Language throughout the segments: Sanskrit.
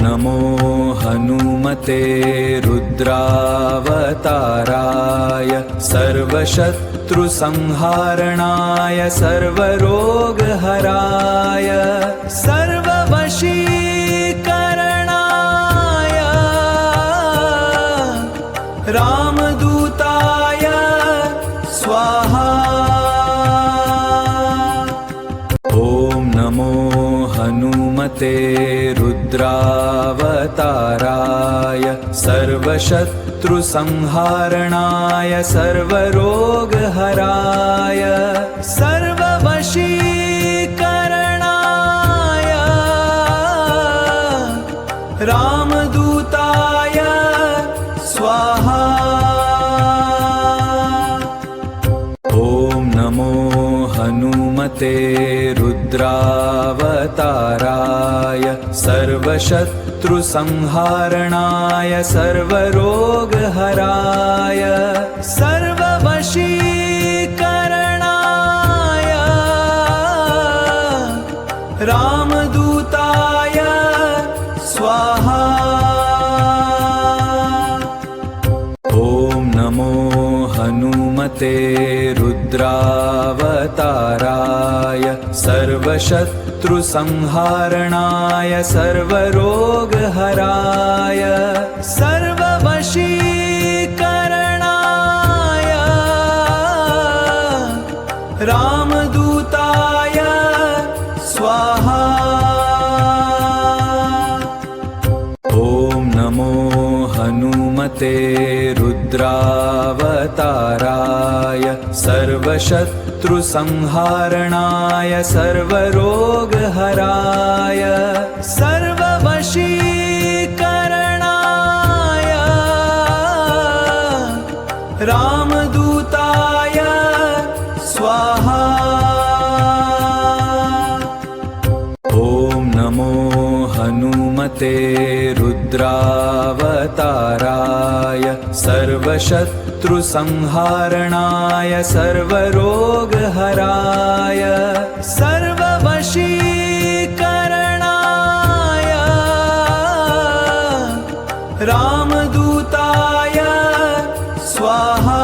नमो हनुमते रुद्रावताराय सर्वशत्रुसंहारणाय सर्वरोगहराय सर्ववशीकरणाय रामदूताय स्वाहा। ॐ नमो हनुमते रुद्रावताराय सर्वशत्रुसंहारणाय सर्वरोगहराय सर्ववशीकरणाय रामदूताय स्वाहा। ॐ नमो हनुमते रुद्रावताराय सर्वशत्रुसंहारणाय सर्वरोगहराय सर्ववशीकरणाय रामदूताय स्वाहा। ॐ नमो हनुमते रुद्रावताराय सर्वशत्रुसंहारणाय सर्वरोगहराय सर्ववशीकरणाय रामदूताय स्वाहा। ॐ नमो हनुमते रुद्रावताराय सर्वशत्रुसंहारणाय सर्वरोगहराय सर्ववशीकरणाय रामदूताय स्वाहा। ॐ नमो हनुमते रुद्रावताराय सर्वशत्रुसंहारणाय सर्वरोगहराय सर्ववशीकरणाय रामदूताय स्वाहा।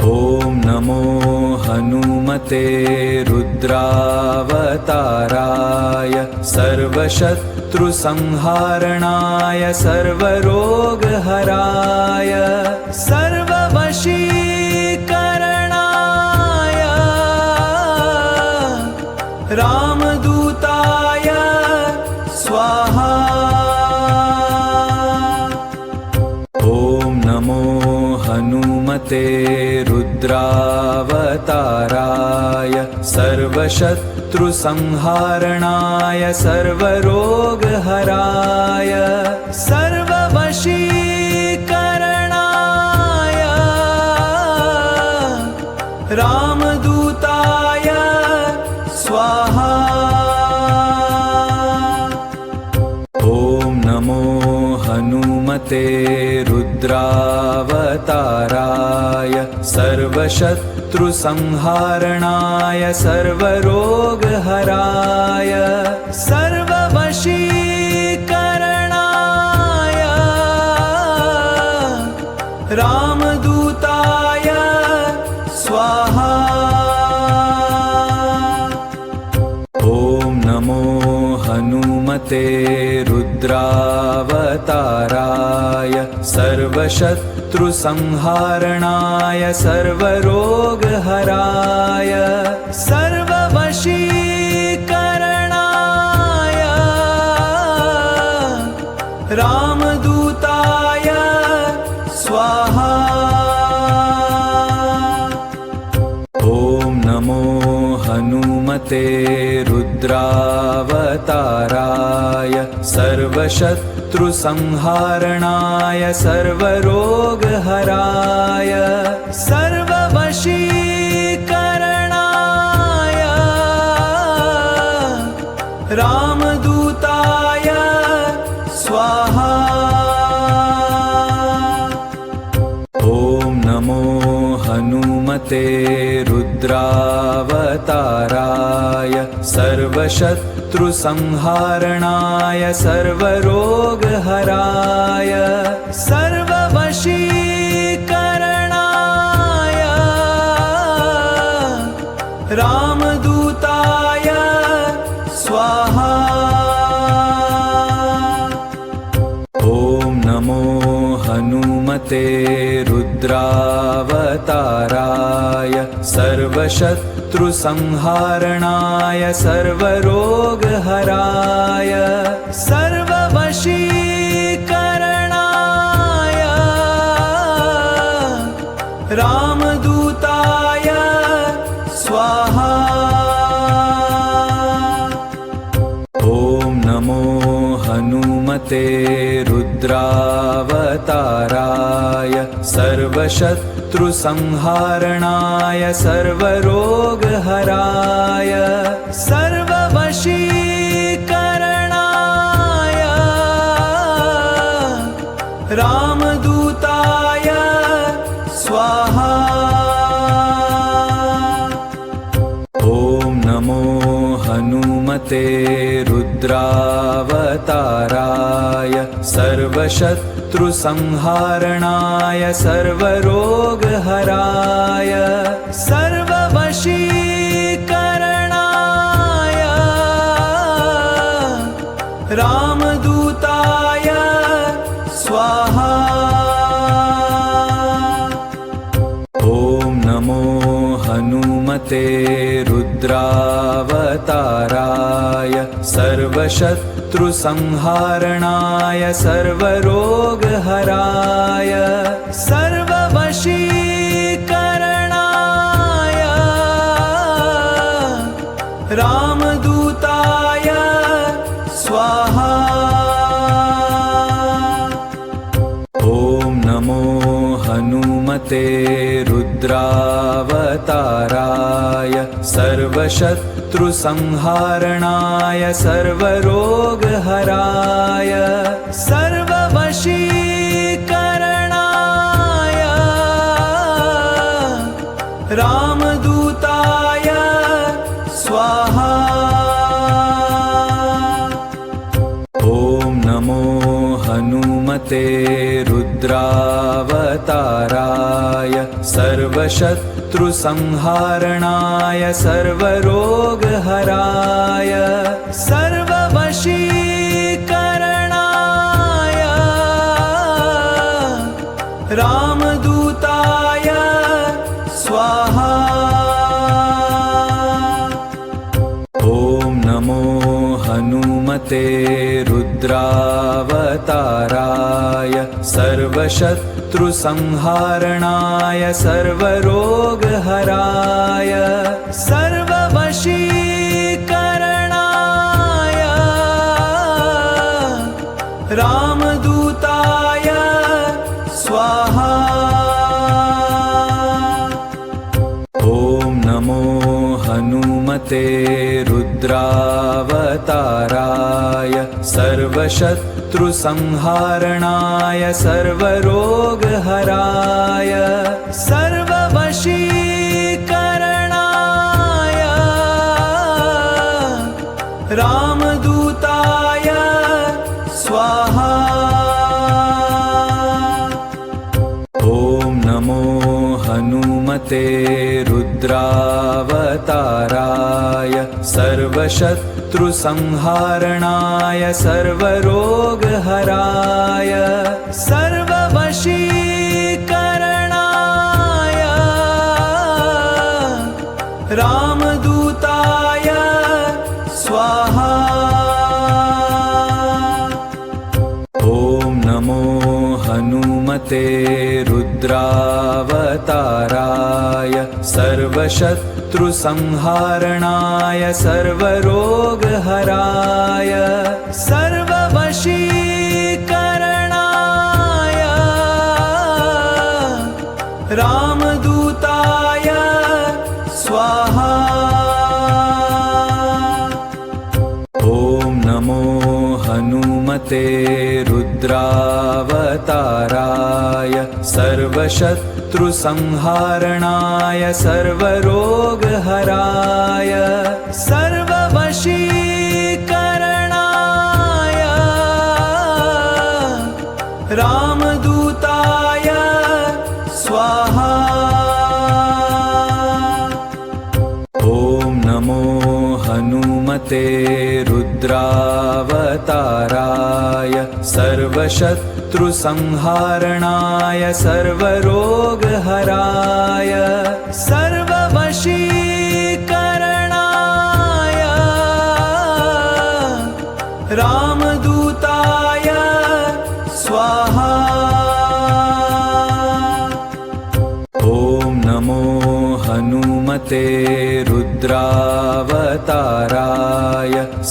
ॐ नमो हनुमते रुद्रावताराय सर्वशत्रुसंहारणाय सर्वरोगहराय सर्ववशीकरणाय रामदूताय स्वाहा। ॐ नमो हनुमते रुद्रावताराय सर्वशत्रुसंहारणाय सर्वरोगहराय सर्ववशीकरणाय रामदूताय स्वाहा। ॐ नमो हनुमते रुद्रावताराय सर्वशत्रुसंहारणाय सर्वरोगहराय सर्ववशीकरणाय रामदूताय स्वाहा। ॐ नमो हनुमते रुद्रावताराय सर्वशत्रुसंहारणाय सर्वरोगहराय सर्ववशीकरणाय रामदूताय स्वाहा। ॐ नमो हनुमते रुद्रावताराय सर्वशत्रुसंहारणाय सर्वरोगहराय सर्ववशीकरणाय रामदूताय स्वाहा। ॐ नमो हनुमते रुद्रावताराय सर्वशत्रुसंहारणाय सर्वरोगहराय सर्ववशीकरणाय रामदूताय स्वाहा। ॐ नमो हनुमते रुद्रावताराय सर्वशत्रुसंहारणाय सर्वरोगहराय सर्ववशीकरणाय रामदूताय स्वाहा। ॐ नमो हनुमते रुद्रावताराय सर्वशत्रुसंहारणाय सर्वरोगहराय सर्ववशीकरणाय रामदूताय स्वाहा। ॐ नमो हनुमते रुद्रावताराय सर्वशत्रुसंहारणाय सर्वरोगहराय सर्ववशीकरणाय रामदूताय स्वाहा। ॐ नमो हनुमते रुद्रावताराय सर्वशत्रुसंहारणाय सर्वरोगहराय सर्ववशीकरणाय रामदूताय स्वाहा। ॐ नमो हनुमते रुद्रावताराय सर्वशत्रुसंहारणाय सर्वरोगहराय सर्ववशीकरणाय रामदूताय स्वाहा। ॐ नमो हनुमते रुद्रावताराय सर्वशत्रुसंहारणाय सर्वरोगहराय सर्ववशीकरणाय रामदूताय स्वाहा। ॐ नमो हनुमते रुद्रावताराय सर्वशत्रुसंहारणाय सर्वरोगहराय सर्ववशीकरणाय रामदूताय स्वाहा। ॐ नमो हनुमते रुद्रावताराय सर्वशत्रुसंहारणाय सर्वरोगहराय सर्ववशीकरणाय रामदूताय स्वाहा। ॐ नमो हनुमते रुद्रावताराय सर्वशत्रुसंहारणाय सर्वरोगहराय सर्ववशीकरणाय रामदूताय स्वाहा। ॐ नमो हनुमते रुद्रावताराय सर्वशत्रुसंहारणाय सर्वरोगहराय सर्ववशीकरणाय रामदूताय स्वाहा। ॐ नमो हनुमते रुद्रावताराय सर्वशत्रुसंहारणाय सर्वरोगहराय सर्ववशीकरणाय हनुमते रुद्रावताराय सर्वशत्रुसंहारणाय सर्वरोगहराय सर्ववशीकरणाय रामदूताय स्वाहा। ॐ नमो हनुमते रुद्रावताराय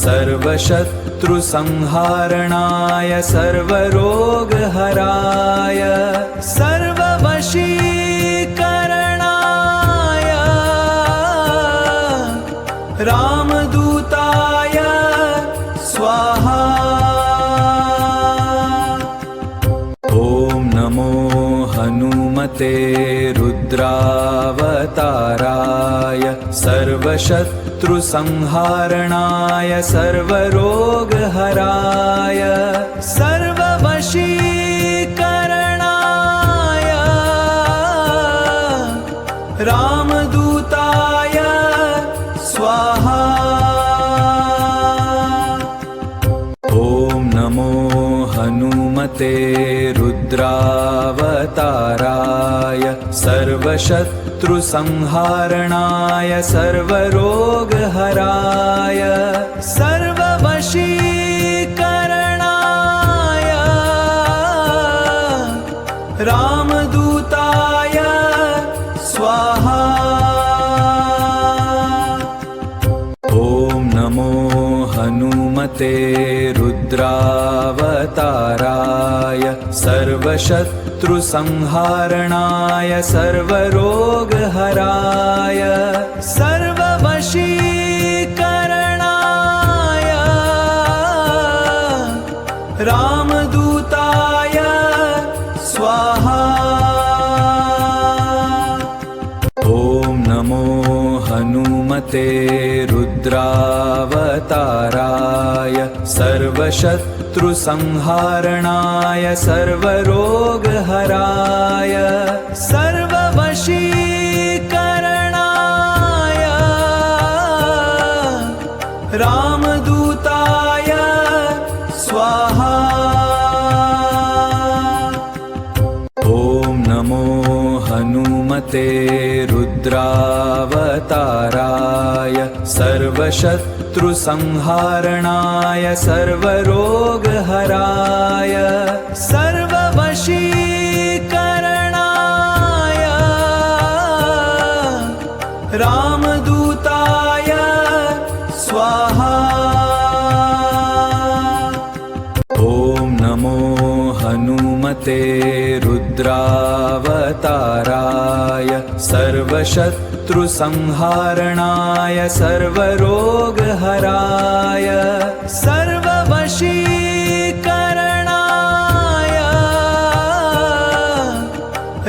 सर्वशत्रुसंहारणाय सर्वरोगहराय सर्ववशीकरणाय रामदूताय स्वाहा। ॐ नमो हनुमते रुद्रावताराय सर्वशत्रुसंहारणाय सर्वरोगहराय सर्ववशीकरणाय रामदूताय स्वाहा। ॐ नमो हनुमते रुद्रावताराय सर्वशत्रुसंहारणाय सर्वरोगहराय सर्ववशीकरणाय रामदूताय स्वाहा। ॐ नमो हनुमते रुद्रावताराय सर्वशत्रुसंहारणाय सर्वरोगहराय सर्ववशीकरणाय रामदूताय स्वाहा। ॐ नमो हनुमते रुद्रावताराय सर्वशत्रुसंहारणाय सर्वरोगहराय सर्ववशीकरणाय रामदूताय स्वाहा। ॐ नमो हनुमते रुद्रावताराय सर्वशत्रुसंहारणाय सर्वरोगहराय सर्ववशीकरणाय रामदूताय स्वाहा। ॐ नमो हनुमते रुद्रावताराय सर्वशत्रुसंहारणाय सर्वरोगहराय सर्ववशीकरणाय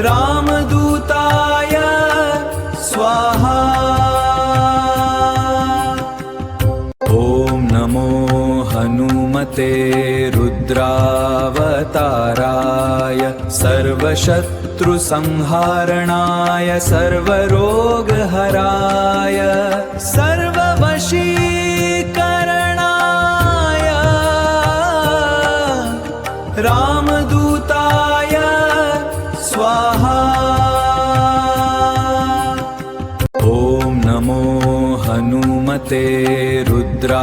रामदूताय स्वाहा। ॐ नमो हनुमते रुद्रावताराय सर्वशत्रुसंहारणाय सर्वरोगहराय सर्ववशीकरणाय रामदूताय स्वाहा। ॐ नमो हनुमते रुद्रावताराय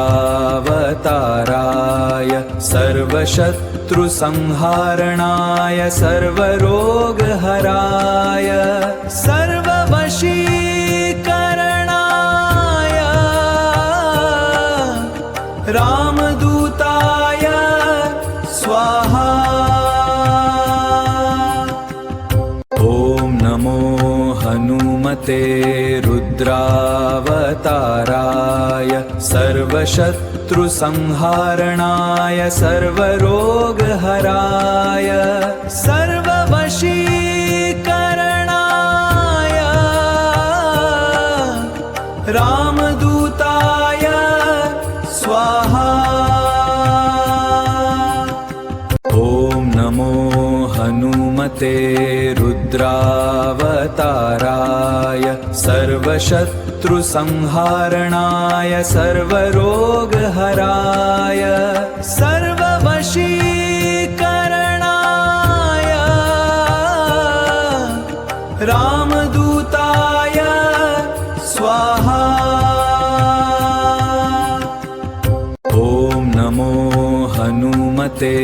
सर्वशत्रुसंहारणाय सर्वरोगहराय सर्ववशीकरणाय रामदूताय स्वाहा। ॐ नमो हनुमते रुद्रावताराय सर्वशत्रुसंहारणाय सर्वरोगहराय सर्ववशीकरणाय रामदूताय स्वाहा। ॐ नमो हनुमते हनुमते रुद्रावताराय सर्वशत्रुसंहारणाय सर्वरोगहराय सर्ववशीकरणाय रामदूताय स्वाहा। ॐ नमो हनुमते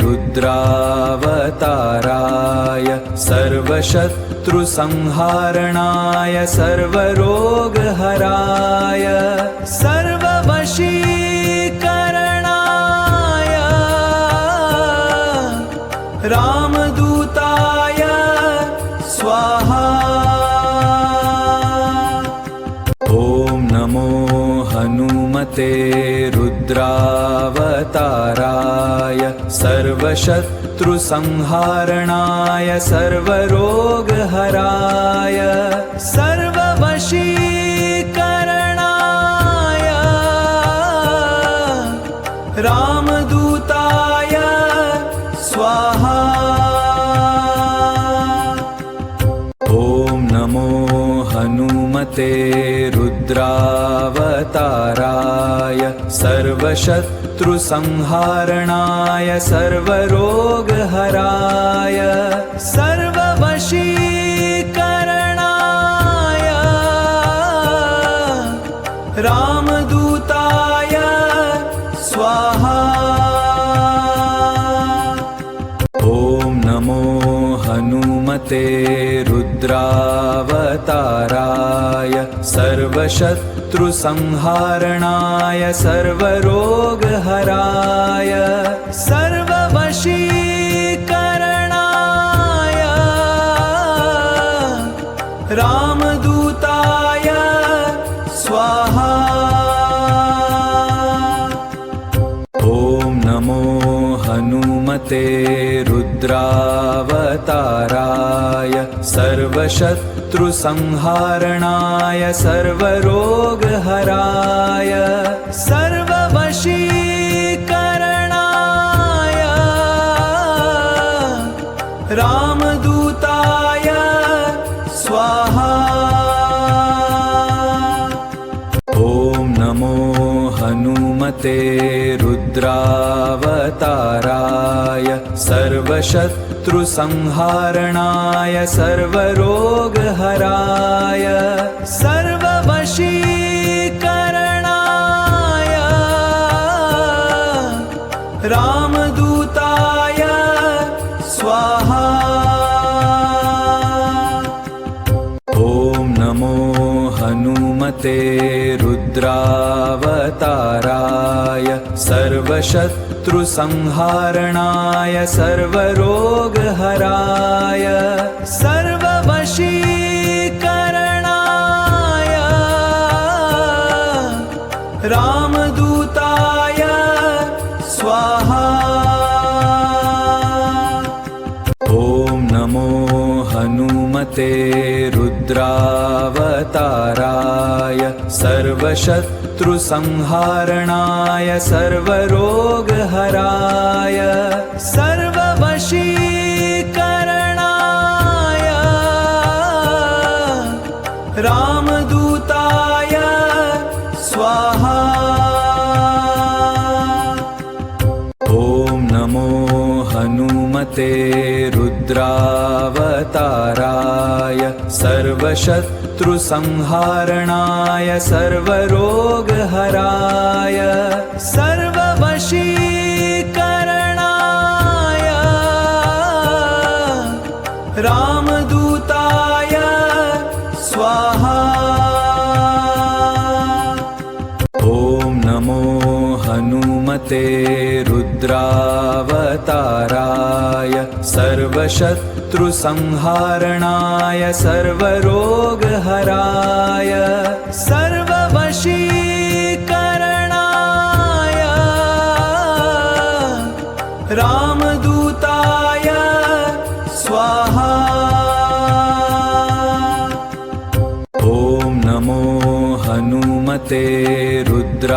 रुद्रावताराय सर्वशत्रुसंहारणाय सर्वरोगहराय सर्ववशीकरणाय रामदूताय स्वाहा। ॐ नमो हनुमते रुद्रावताराय सर्वशत्रुसंहारणाय सर्वरोगहराय सर्ववशीकरणाय रामदूताय स्वाहा। ॐ नमो हनुमते रुद्रावताराय सर्वशत्रुसंहारणाय सर्वरोगहराय सर्ववशीकरणाय रामदूताय स्वाहा। ॐ नमो हनुमते रुद्रावताराय सर्वशत्रुसंहारणाय सर्वरोगहराय सर्ववशीकरणाय रामदूताय स्वाहा। ॐ नमो हनुमते रुद्रावताराय सर्वशत्रुसंहारणाय सर्वरोगहराय सर्ववशीकरणाय रामदूताय स्वाहा। ॐ नमो हनुमते रुद्रावताराय सर्वशत्रुसंहारणाय सर्वरोगहराय सर्ववशीकरणाय रामदूताय स्वाहा। ॐ नमो हनुमते रुद्रावताराय सर्वशत्रुसंहारणाय सर्वरोगहराय सर्ववशीकरणाय रामदूताय स्वाहा। ॐ नमो हनुमते रुद्रावताराय सर्वशत्रुसंहारणाय सर्वरोगहराय सर्ववशीकरणाय रामदूताय स्वाहा। ॐ नमो हनुमते रुद्रावताराय सर्वशत्रुसंहारणाय सर्वरोगहराय सर्ववशीकरणाय रामदूताय स्वाहा। ॐ नमो हनुमते रुद्रावताराय सर्वशत्रुसंहारणाय सर्वरोगहराय सर्ववशीकरणाय रामदूताय स्वाहा। ॐ नमो हनुमते हनुमते रुद्रावताराय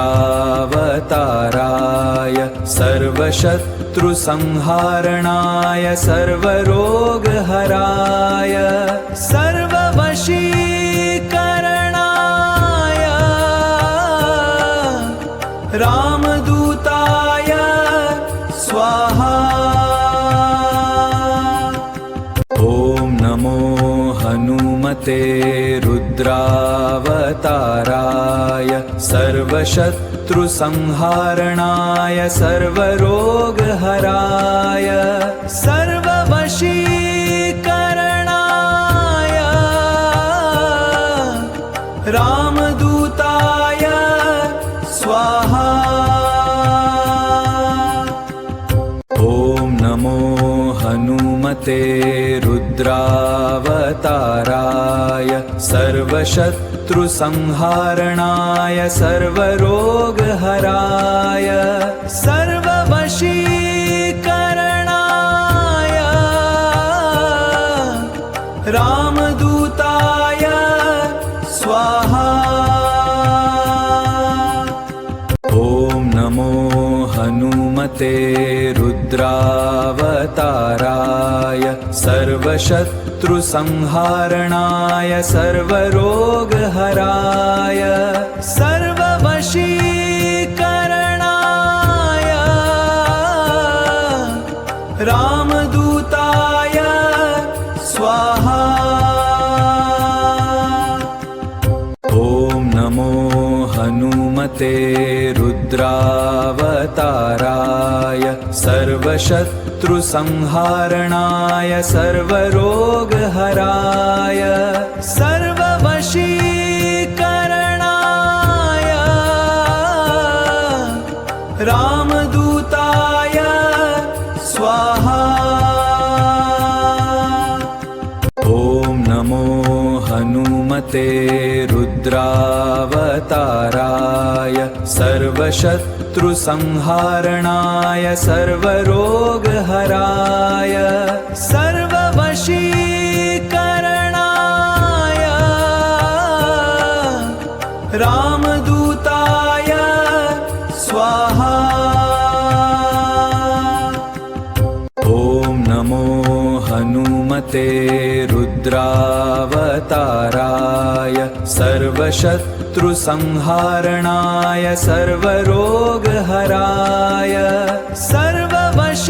सर्वशत्रुसंहारणाय सर्वरोगहराय सर्ववशीकरणाय रामदूताय स्वाहा। ॐ नमो हनुमते रुद्रावताराय सर्वशत्रुसंहारणाय सर्वरोगहराय सर्ववशीकरणाय रामदूताय स्वाहा। ॐ नमो हनुमते रुद्रावताराय सर्वशत्रुसंहारणाय सर्वरोगहराय सर्ववशीकरणाय रामदूताय स्वाहा। ॐ नमो हनुमते रुद्रावताराय सर्वशत्रुसंहारणाय सर्वरोगहराय सर्ववशीकरणाय रामदूताय स्वाहा। ॐ नमो हनुमते रुद्रावताराय सर्वशत्रुसंहारणाय सर्वरोगहराय सर्ववशीकरणाय रामदूताय स्वाहा। ॐ नमो हनुमते रुद्रावताराय सर्वशत्रुसंहारणाय सर्वरोगहराय सर्ववशीकरणाय रामदूताय स्वाहा। ॐ नमो हनुमते रुद्रावताराय सर्वशत्रुसंहारणाय सर्वरोगहराय सर्ववशीकरणाय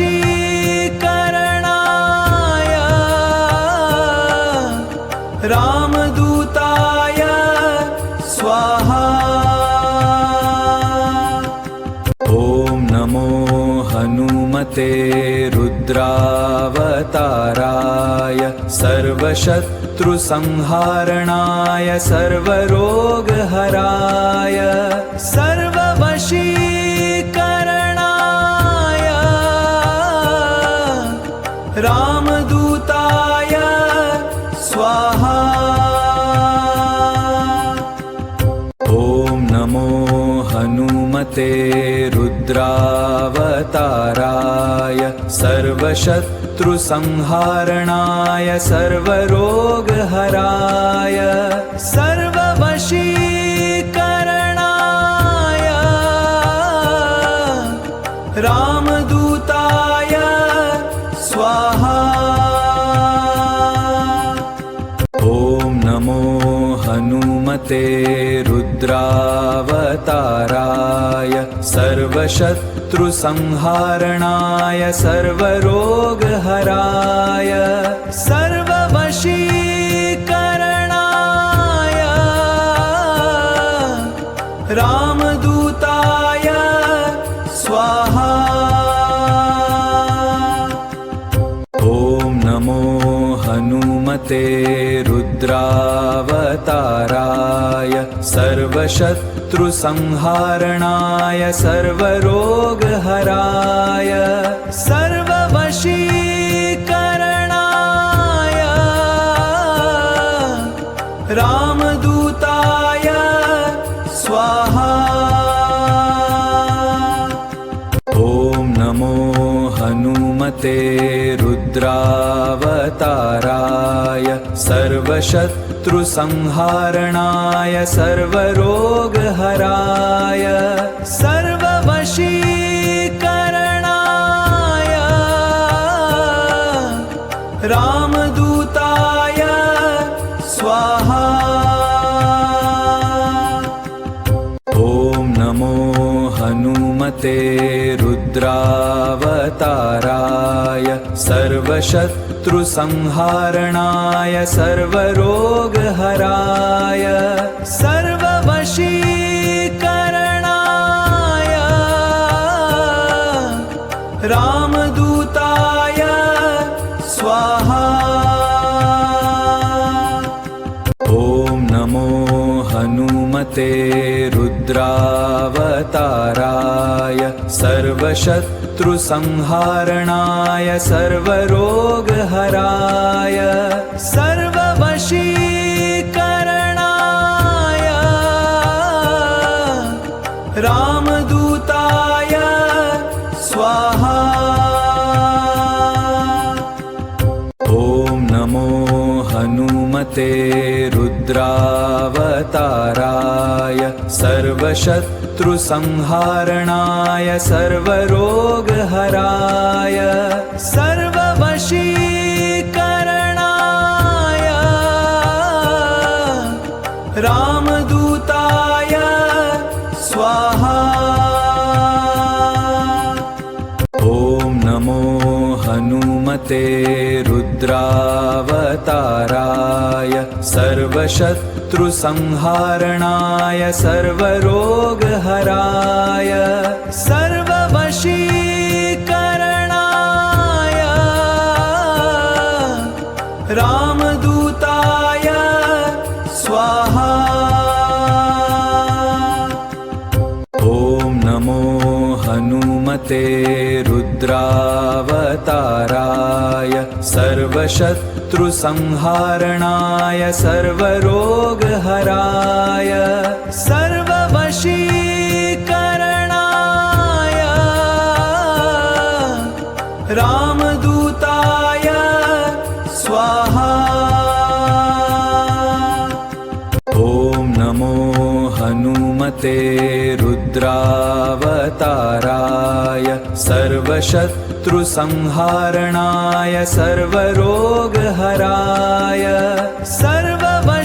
रामदूताय स्वाहा। ॐ नमो हनुमते रुद्रावताराय सर्वशत्रुसंहारणाय सर्वरोगहराय सर्ववशीकरणाय रामदूताय स्वाहा। ॐ नमो हनुमते रुद्रावताराय सर्वशत्रुसंहारणाय सर्वरोगहराय सर्ववशीकरणाय रामदूताय स्वाहा। ॐ नमो हनुमते रुद्रावताराय सर्वशत्रुसंहारणाय सर्वरोगहराय सर्ववशीकरणाय रामदूताय स्वाहा। ॐ नमो हनुमते रुद्रावताराय सर्वशत्रुसंहारणाय सर्वरोगहराय सर्ववशीकरणाय रामदूताय स्वाहा। ॐ नमो हनुमते रुद्रावताराय सर्वशत्रुसंहारणाय सर्वरोगहराय सर्ववशीकरणाय रामदूताय स्वाहा। ॐ नमो हनुमते रुद्रावताराय सर्वशत्रुसंहारणाय सर्वरोगहराय सर्ववशीकरणाय रामदूताय स्वाहा। ॐ नमो हनुमते रुद्रावताराय सर्वशत्रुसंहारणाय सर्वरोगहराय सर्ववशीकरणाय रामदूताय स्वाहा। ॐ नमो हनुमते रुद्रावताराय सर्वशत्रुसंहारणाय सर्वरोगहराय सर्ववशीकरणाय रामदूताय स्वाहा। ॐ नमो हनुमते रुद्रावताराय सर्वशत्रुसंहारणाय सर्वरोगहराय सर्ववशीकरणाय रामदूताय स्वाहा। ॐ नमो हनुमते रुद्रावताराय सर्वशत्रुसंहारणाय सर्वरोगहराय सर्ववशीकरणाय रामदूताय स्वाहा। ॐ नमो हनुमते रुद्रावताराय सर्वशत्रुसंहारणाय सर्वरोगहराय सर्ववशीकरणाय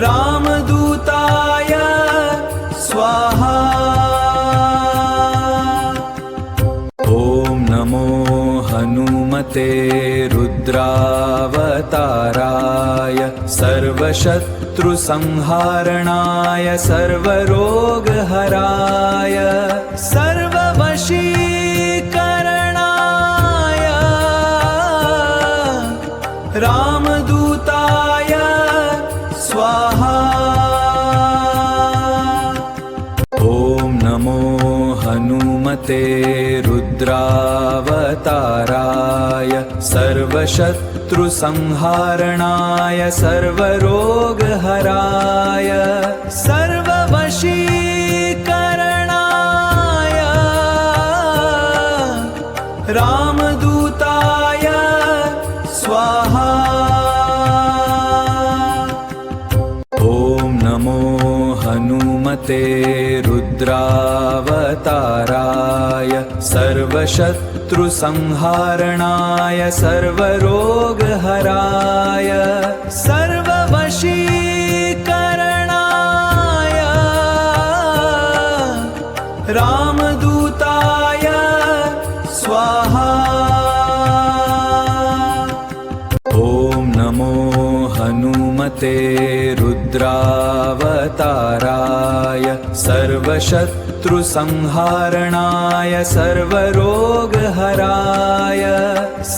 रामदूताय स्वाहा। ॐ नमो हनुमते रुद्रावताराय सर्वशत्रुसंहारणाय सर्वरोगहराय सर्ववशीकरणाय रामदूताय स्वाहा। ॐ नमो हनुमते रुद्रावताराय सर्वशत्रुसंहारणाय सर्वरोगहराय सर्ववशीकरणाय रामदूताय स्वाहा। ॐ नमो हनुमते रुद्रावताराय सर्वशत्रुसंहारणाय सर्वरोगहराय सर्ववशीकरणाय रामदूताय स्वाहा। ॐ नमो हनुमते रुद्रावताराय सर्वशत्रुसंहारणाय सर्वरोगहराय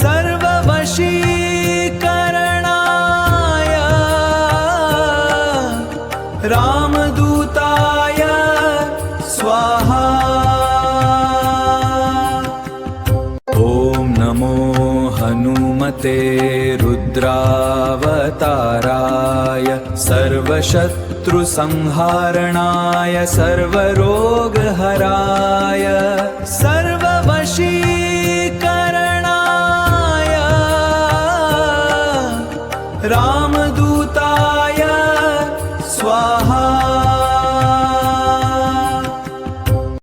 सर्ववशीकरणाय रामदूताय स्वाहा। ॐ नमो हनुमते रुद्रावताराय सर्वशत्रुसंहारणाय सर्वरोगहराय सर्ववशी